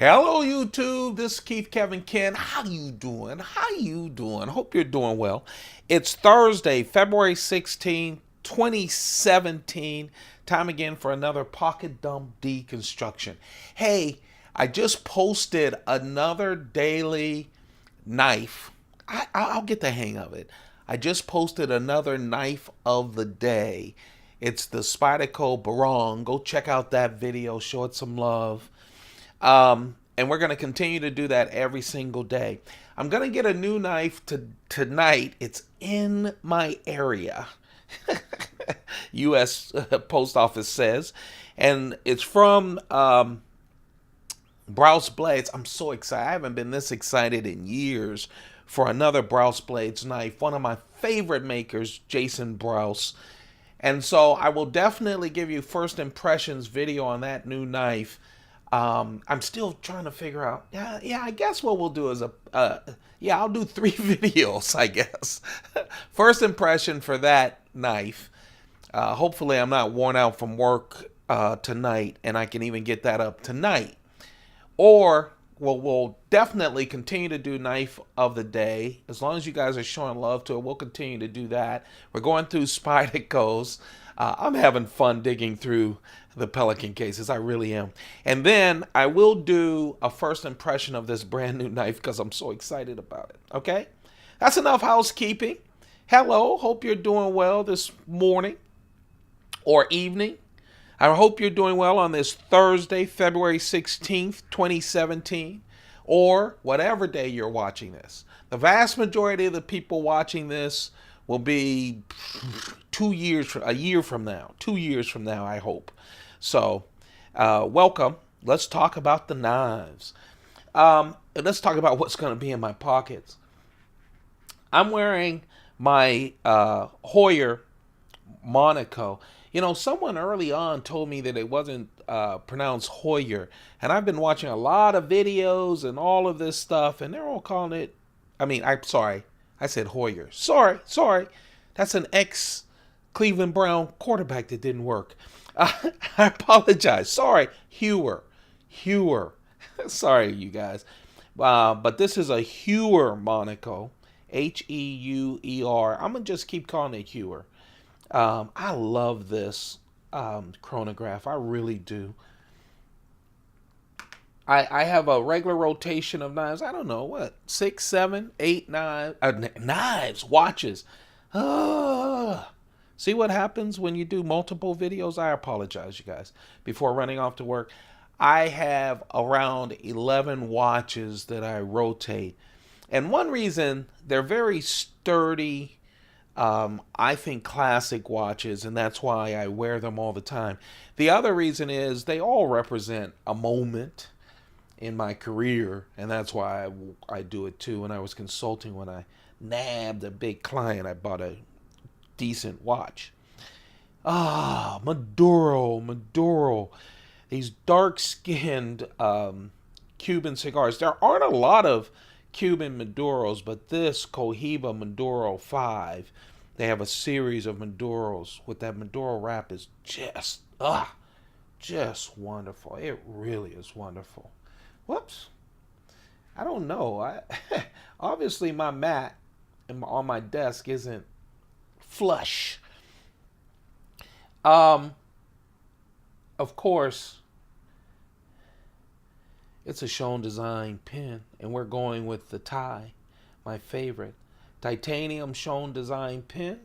Hello YouTube, this is Keith Kevin Ken. How you doing? Hope you're doing well. It's Thursday, February 16th, 2017. Time again for another pocket dump deconstruction. Hey, I just posted another daily knife. I'll get the hang of it. I just posted another knife of the day. It's the Spyderco Barong. Go check out that video, show it some love. And we're going to continue to do that every single day. I'm going to get a new knife tonight. It's in my area. U.S. Post Office says. And it's from Browse Blades. I'm so excited. I haven't been this excited in years for another Browse Blades knife. One of my favorite makers, Jason Browse. And so I will definitely give you first impressions video on that new knife. I'm still trying to figure out. Yeah. I guess what we'll do is I'll do 3 videos. I guess. First impression for that knife. Hopefully, I'm not worn out from work tonight, and I can even get that up tonight. Or we'll definitely continue to do knife of the day as long as you guys are showing love to it. We'll continue to do that. We're going through Spyderco's. I'm having fun digging through the Pelican cases. I really am. And then I will do a first impression of this brand new knife because I'm so excited about it. Okay? That's enough housekeeping. Hello. Hope you're doing well this morning or evening. I hope you're doing well on this Thursday, February 16th, 2017, or whatever day you're watching this. The vast majority of the people watching this will be a year from now, 2 years from now, I hope. So, welcome. Let's talk about the knives. Let's talk about what's going to be in my pockets. I'm wearing my Hoyer Monaco. You know, someone early on told me that it wasn't pronounced Hoyer. And I've been watching a lot of videos and all of this stuff, and they're all calling it, I'm sorry. I said Hoyer. Sorry. That's an ex-Cleveland Brown quarterback that didn't work. I apologize. Sorry. Hewer. Sorry, you guys. But this is a Hewer Monaco. Heuer. I'm going to just keep calling it Hewer. I love this chronograph. I really do. I have a regular rotation of knives. I don't know, what, 6, 7, 8 knives, watches. See what happens when you do multiple videos? I apologize, you guys. Before running off to work, I have around 11 watches that I rotate. And one reason, they're very sturdy, I think classic watches, and that's why I wear them all the time. The other reason is they all represent a moment in my career, and that's why I do it too. When I was consulting, when I nabbed a big client, I bought a decent watch. Maduro. These dark-skinned Cuban cigars. There aren't a lot of Cuban Maduros, but this Cohiba Maduro 5, they have a series of Maduros with that Maduro wrap is just wonderful. It really is wonderful. Whoops. I don't know. Obviously my mat on my desk isn't flush. Of course, it's a Schoen Design pin, and we're going with the tie, my favorite. Titanium Schoen Design pin.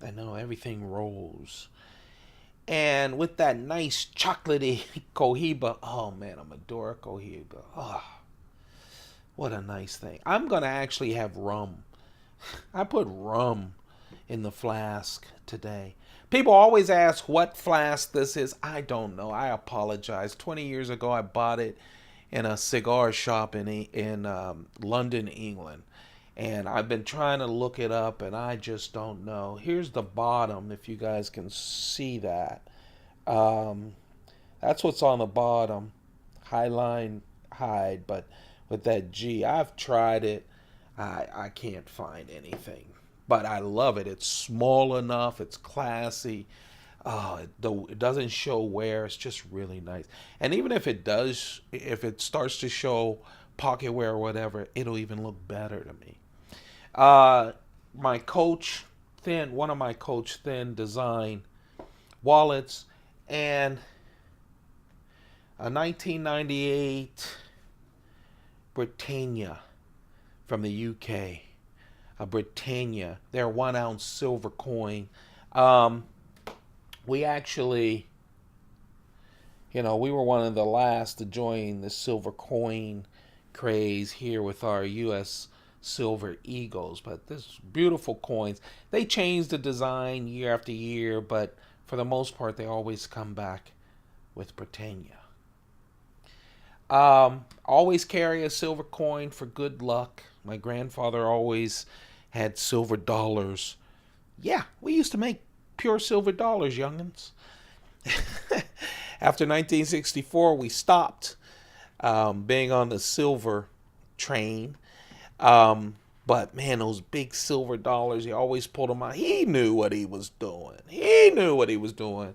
I know, everything rolls. And with that nice chocolatey Cohiba. Oh man, I'm adore Cohiba. Oh, what a nice thing. I'm going to actually have rum. I put rum in the flask today. People always ask what flask this is. I don't know. I apologize. 20 years ago, I bought it in a cigar shop in London, England. And I've been trying to look it up, and I just don't know. Here's the bottom, if you guys can see that. That's what's on the bottom. Highline hide, but with that G, I've tried it. I can't find anything. But I love it. It's small enough. It's classy. It doesn't show wear. It's just really nice. And even if it does, if it starts to show pocket wear or whatever, it'll even look better to me. Uh, my Coach Thin, one of my Coach Thin design wallets, and a 1998 Britannia from the UK. A Britannia, their 1 ounce silver coin. Um, we actually, we were one of the last to join the silver coin craze here with our U.S. Silver Eagles. But this beautiful coins, they change the design year after year, but for the most part, they always come back with Britannia. Always carry a silver coin for good luck. My grandfather always had silver dollars. Yeah, we used to make pure silver dollars, youngins. After 1964, we stopped being on the silver train. But man, those big silver dollars, he always pulled them out. He knew what he was doing. He knew what he was doing.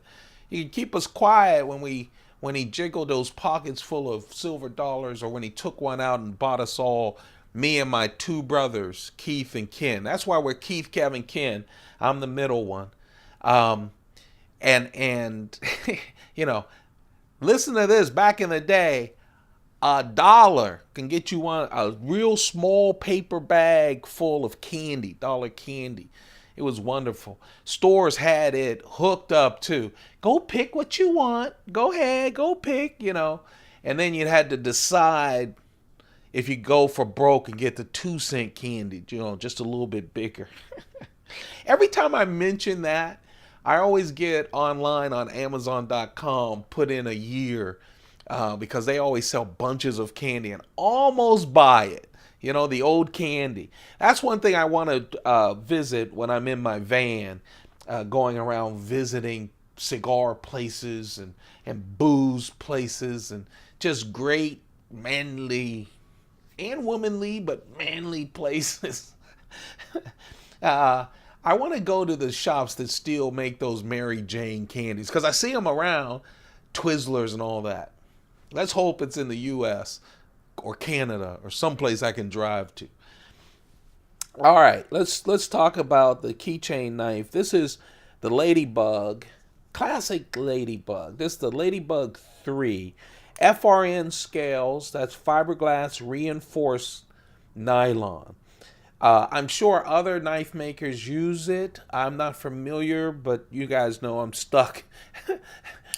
He could keep us quiet when he jiggled those pockets full of silver dollars, or when he took one out and bought us all, me and my two brothers, Keith and Ken. That's why we're Keith, Kevin, Ken. I'm the middle one. Um, and you know, listen to this. Back in the day, $1 can get you a real small paper bag full of candy, dollar candy. It was wonderful. Stores had it hooked up too. Go pick what you want. Go ahead, go pick, And then you had to decide if you go for broke and get the 2 cent candy, just a little bit bigger. Every time I mention that, I always get online on Amazon.com, put in a year, because they always sell bunches of candy and almost buy it. The old candy. That's one thing I want to visit when I'm in my van, going around visiting cigar places and booze places, and just great manly and womanly, but manly places. I want to go to the shops that still make those Mary Jane candies, because I see them around, Twizzlers and all that. Let's hope it's in the U.S. or Canada or someplace I can drive to. All right, let's talk about the keychain knife. This is the Ladybug, classic Ladybug. This is the Ladybug 3. FRN scales, that's fiberglass reinforced nylon. I'm sure other knife makers use it. I'm not familiar, but you guys know I'm stuck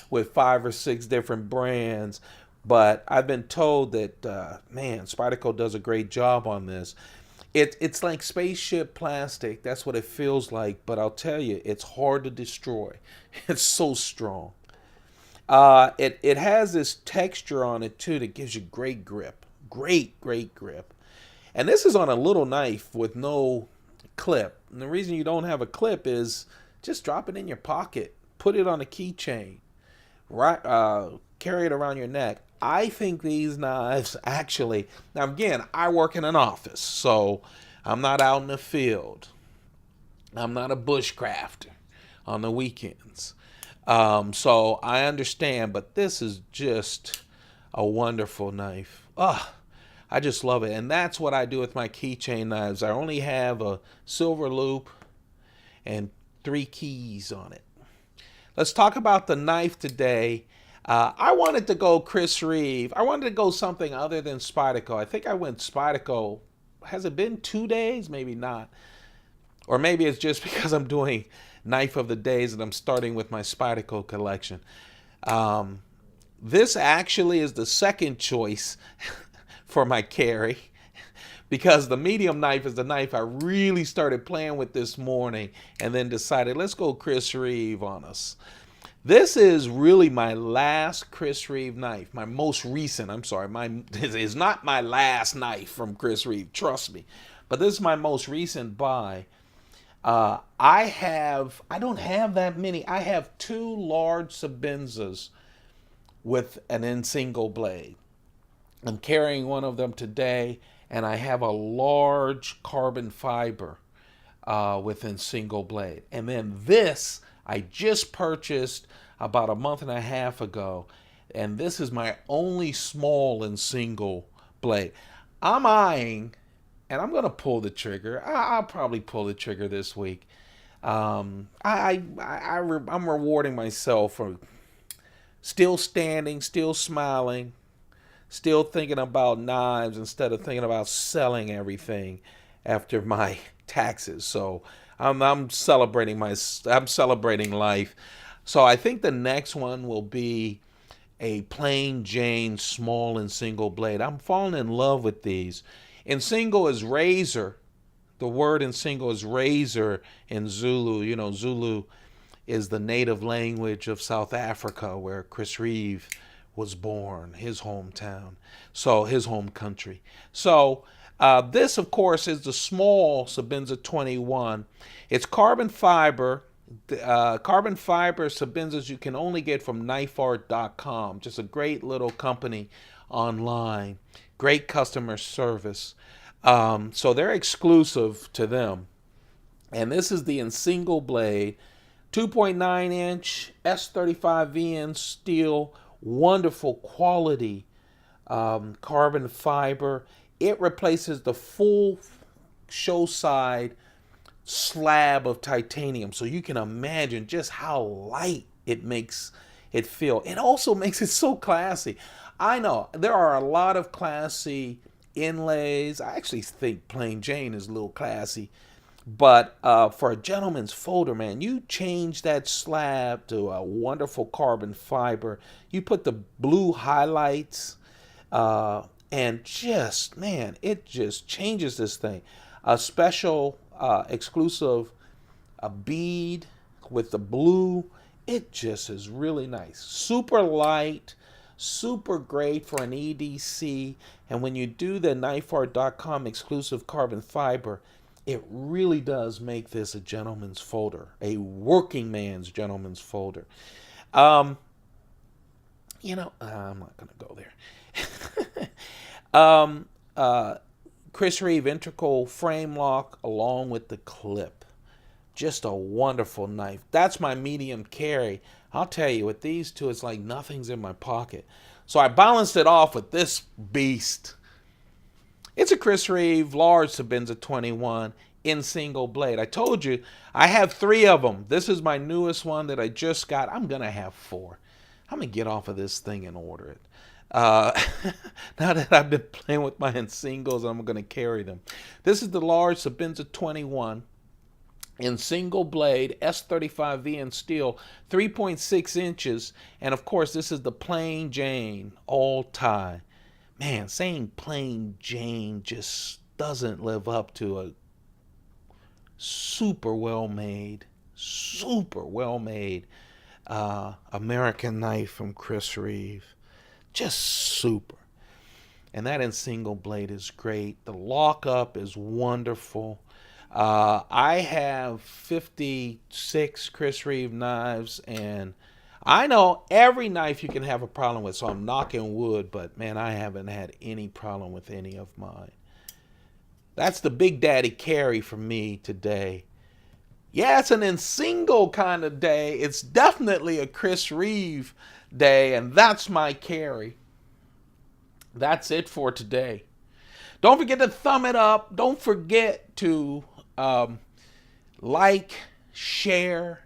with 5 or 6 different brands. But I've been told that, Spyderco does a great job on this. It's like spaceship plastic. That's what it feels like. But I'll tell you, it's hard to destroy. It's so strong. It has this texture on it, too, that gives you great grip. Great grip. And this is on a little knife with no clip. And the reason you don't have a clip is just drop it in your pocket. Put it on a keychain. Right, carry it around your neck. I think these knives actually... Now, again, I work in an office, so I'm not out in the field. I'm not a bushcrafter on the weekends. So I understand, but this is just a wonderful knife. I just love it. And that's what I do with my keychain knives. I only have a silver loop and 3 keys on it. Let's talk about the knife today. I wanted to go Chris Reeve. I wanted to go something other than Spyderco. I think I went Spyderco. Has it been 2 days? Maybe not. Or maybe it's just because I'm doing Knife of the Days and I'm starting with my Spyderco collection. This actually is the second choice for my carry, because the medium knife is the knife I really started playing with this morning and then decided, let's go Chris Reeve on us. This is really my last Chris Reeve knife. My most recent, this is not my last knife from Chris Reeve, trust me. But this is my most recent buy. I don't have that many. I have 2 large Sebenzas with an Insingo blade. I'm carrying one of them today, and I have a large carbon fiber with Insingo blade. And then this I just purchased about a month and a half ago, and this is my only small Insingo blade. I'm eyeing, and I'm gonna pull the trigger. I'll probably pull the trigger this week. I'm rewarding myself for still standing, still smiling, still thinking about knives instead of thinking about selling everything after my taxes. So I'm celebrating I'm celebrating life. So I think the next one will be a plain Jane small and single blade. I'm falling in love with these. Insingo is razor. The word Insingo is razor in Zulu. You know, Zulu is the native language of South Africa, where Chris Reeve was born, his hometown, so his home country. So this, of course, is the small Sebenza 21. It's carbon fiber. Carbon fiber Sebenzas you can only get from knifeart.com. Just a great little company online. Great customer service. So they're exclusive to them. And this is the Insingo blade. 2.9 inch S35VN steel. Wonderful quality carbon fiber. It replaces the full show side slab of titanium, so you can imagine just how light it makes it feel. It also makes it so classy. I know there are a lot of classy inlays. I actually think plain Jane is a little classy, but for a gentleman's folder, man, you change that slab to a wonderful carbon fiber. You put the blue highlights, and just, man, it just changes this thing. A special exclusive bead with the blue. It just is really nice. Super light, super great for an EDC. And when you do the knifeart.com exclusive carbon fiber, it really does make this a gentleman's folder, a working man's gentleman's folder. I'm not going to go there. Chris Reeve integral frame lock along with the clip. Just a wonderful knife. That's my medium carry. I'll tell you, with these two, it's like nothing's in my pocket. So I balanced it off with this beast. It's a Chris Reeve large Sebenza 21 Insingo blade. I told you, I have 3 of them. This is my newest one that I just got. I'm going to have 4. I'm going to get off of this thing and order it. Now that I've been playing with my Insingos, I'm going to carry them. This is the large Sebenza 21 Insingo blade, S35VN steel, 3.6 inches. And of course, this is the plain Jane all tie. Man, saying plain Jane just doesn't live up to a super well made American knife from Chris Reeve. Just super. And that Insingo blade is great. The lockup is wonderful. I have 56 Chris Reeve knives, and I know every knife you can have a problem with, so I'm knocking wood, but man, I haven't had any problem with any of mine. That's the Big Daddy carry for me today. Yeah, it's an Insingo kind of day. It's definitely a Chris Reeve day, and that's my carry. That's it for today. Don't forget to thumb it up. Don't forget to like, share,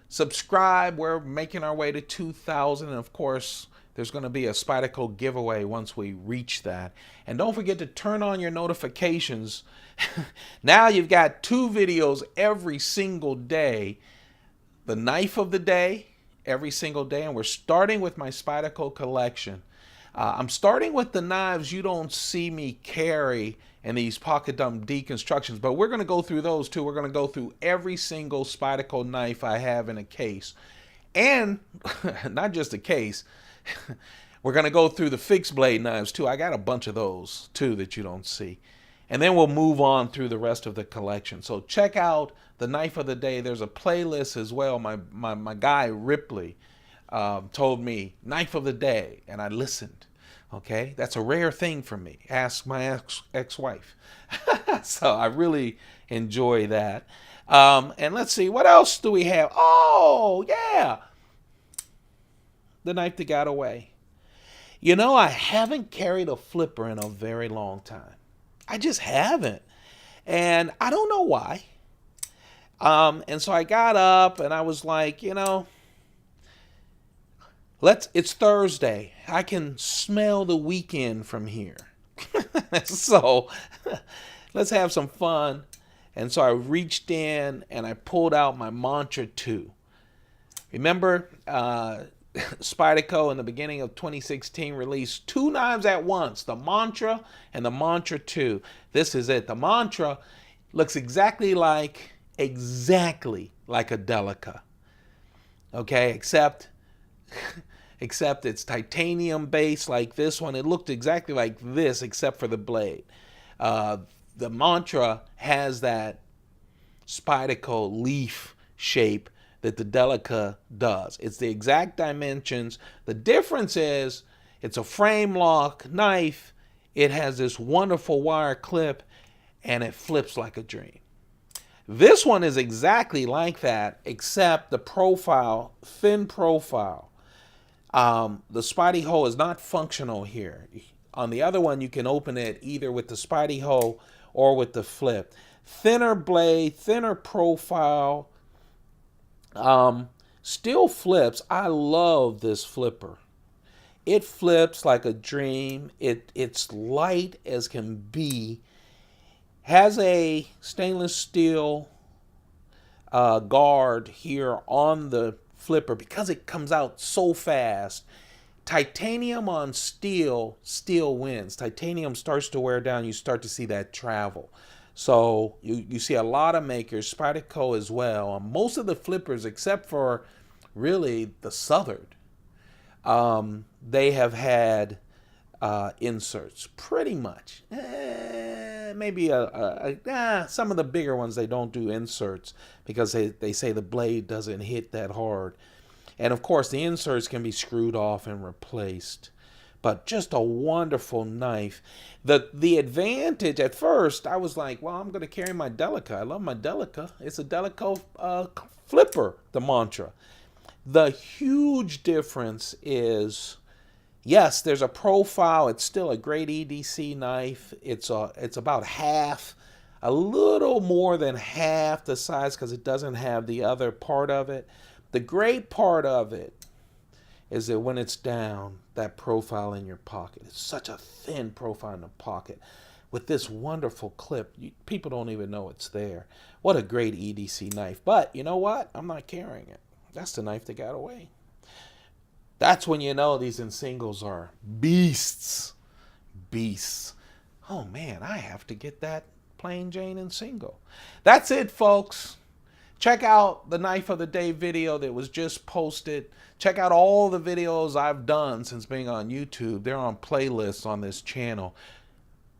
subscribe. We're making our way to 2,000, and of course, there's going to be a Spyderco giveaway once we reach that. And don't forget to turn on your notifications. Now you've got 2 videos every single day. The knife of the day every single day, and we're starting with my Spyderco collection. I'm starting with the knives you don't see me carry in these pocket dump deconstructions, but we're going to go through those too. We're going to go through every single Spyderco knife I have in a case, and not just a case. We're going to go through the fixed blade knives too. I got a bunch of those too that you don't see. And then we'll move on through the rest of the collection. So check out the knife of the day. There's a playlist as well. My guy Ripley told me knife of the day, and I listened. Okay, that's a rare thing for me. Ask my ex-wife. So I really enjoy that. And let's see, what else do we have? Oh, yeah, the knife that got away. You know, I haven't carried a flipper in a very long time. I just haven't. And I don't know why. And so I got up and I was like, it's Thursday. I can smell the weekend from here. So let's have some fun. And so I reached in and I pulled out my Mantra 2. Remember, Spyderco in the beginning of 2016 released 2 knives at once, the Mantra and the Mantra 2. This is it. The Mantra looks exactly like a Delica. Okay, except it's titanium base like this one. It looked exactly like this except for the blade. The Mantra has that Spyderco leaf shape that the Delica does. It's the exact dimensions. The difference is it's a frame lock knife. It has this wonderful wire clip and it flips like a dream. This one is exactly like that, except the profile, thin profile. The Spidey hole is not functional here. On the other one, you can open it either with the Spidey hole or with the flip. Thinner blade, thinner profile. Still flips. I love this flipper. It flips like a dream. It's light as can be. Has a stainless steel guard here on the flipper because it comes out so fast. Titanium on steel wins. Titanium starts to wear down. You start to see that travel. So you see a lot of makers, Spyderco as well. Most of the flippers, except for really the Southern, they have had inserts pretty much. Maybe some of the bigger ones, they don't do inserts because they say the blade doesn't hit that hard. And of course, the inserts can be screwed off and replaced. But just a wonderful knife. The advantage, at first, I was like, well, I'm going to carry my Delica. I love my Delica. It's a Delica flipper, the Mantra. The huge difference is, yes, there's a profile. It's still a great EDC knife. It's about half, a little more than half the size because it doesn't have the other part of it. The great part of it is that when it's down, that profile in your pocket, it's such a thin profile in the pocket. With this wonderful clip, people don't even know it's there. What a great EDC knife. But you know what? I'm not carrying it. That's the knife that got away. That's when you know these Insingos are beasts. Beasts. Oh man, I have to get that plain Jane Insingo. That's it, folks. Check out the Knife of the Day video that was just posted. Check out all the videos I've done since being on YouTube. They're on playlists on this channel.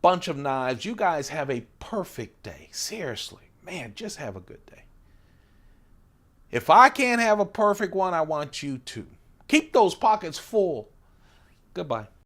Bunch of knives. You guys have a perfect day. Seriously. Man, just have a good day. If I can't have a perfect one, I want you to. Keep those pockets full. Goodbye.